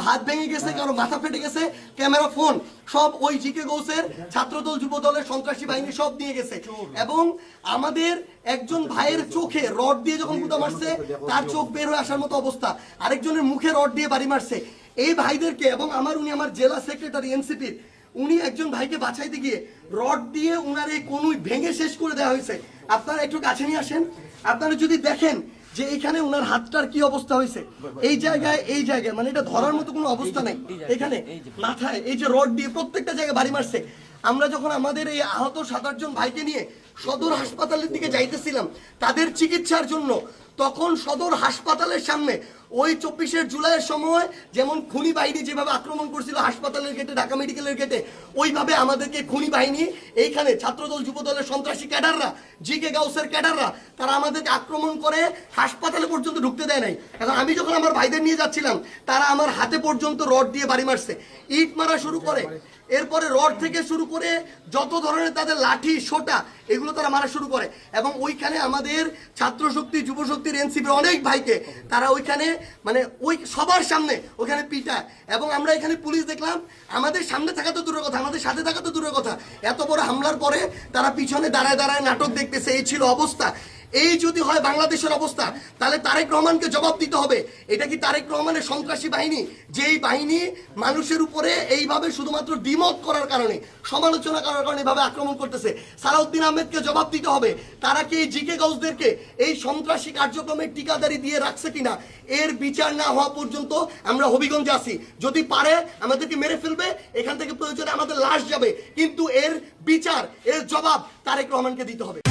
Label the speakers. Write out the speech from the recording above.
Speaker 1: হাত ভেঙে গেছে, কারো মাথা ফেটে গেছে, ক্যামেরা, ফোন সব ওই জিকে গৌসের ছাত্রদল যুবদলের সন্ত্রাসী বাহিনী সব নিয়ে গেছে। এবং আমাদের একজন ভাইয়ের চোখে রড দিয়ে যখন গুঁতা মারছে, তার চোখ বের হয়ে আসার মতো অবস্থা, আরেকজনের মুখে রড দিয়ে বাড়ি মারছে। এই ভাইদেরকে এবং উনি আমার জেলা সেক্রেটারি এনসিপির, উনি একজন ভাইকে বাঁচাইতে গিয়ে রড দিয়ে উনার এই কনুই ভেঙে শেষ করে দেওয়া হয়েছে। আপনারা একটু কাছে নিয়ে আসেন, আপনারা যদি দেখেন যে এখানে উনার হাতটার কি অবস্থা হয়েছে, এই জায়গায় মানে এটা ধরার মতো কোনো অবস্থা নেই। এখানে মাথায় এই যে রড দিয়ে প্রত্যেকটা জায়গায় বাড়ি মারছে। আমরা যখন আমাদের এই আহত 7-8 জন ভাইকে নিয়ে সদর হাসপাতালের দিকে যাইতেছিলাম তাদের চিকিৎসার জন্য, তখন সদর হাসপাতালের সামনে ওই 24 জুলাইয়ের সময় যেমন খুনি বাহিনী যেভাবে আক্রমণ করছিল হাসপাতালের গেটে, ঢাকা মেডিকেলের গেটে, ওইভাবে আমাদেরকে খুনি বাহিনী এইখানে ছাত্রদল যুবদলের সন্ত্রাসী ক্যাডাররা, জিকে গাউসের ক্যাডাররা, তারা আমাদেরকে আক্রমণ করে হাসপাতালে পর্যন্ত ঢুকতে দেয় নাই। এখন আমি যখন আমার ভাইদের নিয়ে যাচ্ছিলাম, তারা আমার হাতে পর্যন্ত রড দিয়ে বাড়ি মারছে, ইট মারা শুরু করে, এরপরে রড থেকে শুরু করে যত ধরনের তাদের লাঠি, সোটা, এগুলো তারা মারা শুরু করে। এবং ওইখানে আমাদের ছাত্র শক্তি, যুব শক্তির, এনসিপির অনেক ভাইকে তারা ওইখানে মানে ওই সবার সামনে ওখানে পিটায়। এবং আমরা এখানে পুলিশ দেখলাম, আমাদের সামনে থাকা তো দূরের কথা, আমাদের সাথে থাকা তো দূরের কথা, এত বড় হামলার পরে তারা পিছনে দাঁড়ায় দাঁড়ায় নাটক দেখতেছে। এই ছিল অবস্থা। এই যদি হয় বাংলাদেশের অবস্থা, তাহলে তারেক রহমানকে জবাব দিতে হবে। এটা কি তারেক রহমানের সন্ত্রাসী বাহিনী, যেই বাহিনী মানুষের উপরে এইভাবে শুধুমাত্র দ্বিমত করার কারণে, সমালোচনা করার কারণে এভাবে আক্রমণ করতেছে? সালাউদ্দিন আহমেদকে জবাব দিতে হবে। তারা কি এই জিকে গাউসদেরকে এই সন্ত্রাসী কার্যক্রমের ঠিকাদারি দিয়ে রাখছে কিনা, এর বিচার না হওয়া পর্যন্ত আমরা হবিগঞ্জে আছি। যদি পারে আমাদেরকে মেরে ফেলবে, এখান থেকে প্রয়োজনে আমাদের লাশ যাবে, কিন্তু এর বিচার, এর জবাব তারেক রহমানকে দিতে হবে।